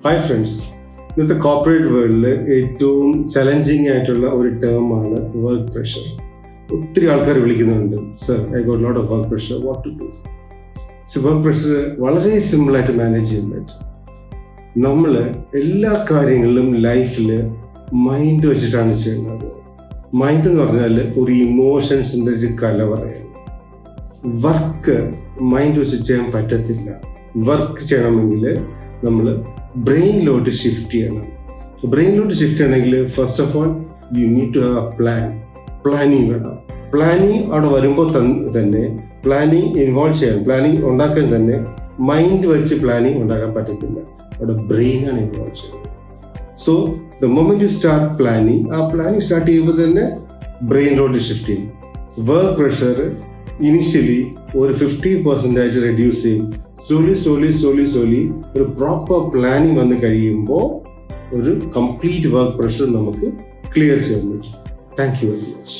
Hi friends, ഇന്നത്തെ corporate വേൾഡിൽ ഏറ്റവും ചലഞ്ചിങ് ആയിട്ടുള്ള ഒരു ടേമാണ് വർക്ക് പ്രഷർ. ഒത്തിരി ആൾക്കാർ വിളിക്കുന്നുണ്ട്, sir I got lot of work pressure, what to do? Work pressure വളരെ സിമ്പിളായിട്ട് മാനേജ് ചെയ്യാൻ പറ്റും. നമ്മൾ എല്ലാ കാര്യങ്ങളിലും ലൈഫിൽ മൈൻഡ് വെച്ചിട്ടാണ് ചെയ്യുന്നത്. മൈൻഡ് എന്ന് പറഞ്ഞാൽ ഒരു ഇമോഷൻസിൻ്റെ ഒരു കലവറയാണ്. വർക്ക് മൈൻഡ് വെച്ച് ചെയ്യാൻ പറ്റത്തില്ല. വർക്ക് ചെയ്യണമെങ്കിൽ നമ്മൾ ബ്രെയിനിലോട്ട് ഷിഫ്റ്റ് ചെയ്യണം. ബ്രെയിനിലോട്ട് ഷിഫ്റ്റ് ചെയ്യണമെങ്കിൽ first of all you need to have a planning വേണം. പ്ലാനിങ് അവിടെ വരുമ്പോൾ തന്നെ പ്ലാനിങ് ഇൻവോൾവ് ചെയ്യണം. പ്ലാനിങ് ഉണ്ടാക്കാൻ തന്നെ മൈൻഡ് വെച്ച് പ്ലാനിങ് ഉണ്ടാക്കാൻ പറ്റത്തില്ല, അവിടെ ബ്രെയിനാണ് ഇൻവോൾവ് ചെയ്യുന്നത്. So the moment you start planning, ആ പ്ലാനിങ് സ്റ്റാർട്ട് ചെയ്യുമ്പോൾ തന്നെ ബ്രെയിനിലോട്ട് ഷിഫ്റ്റ് ചെയ്യും. വർക്ക് പ്രഷർ ഇനിഷ്യലി ഒരു 50% റെഡ്യൂസ് ചെയ്യും. സ്ലോലി ഒരു പ്രോപ്പർ പ്ലാനിങ് വന്ന് കഴിയുമ്പോൾ ഒരു കംപ്ലീറ്റ് വർക്ക് പ്രഷർ നമുക്ക് ക്ലിയർ ചെയ്യാൻ പറ്റും. Thank you very much.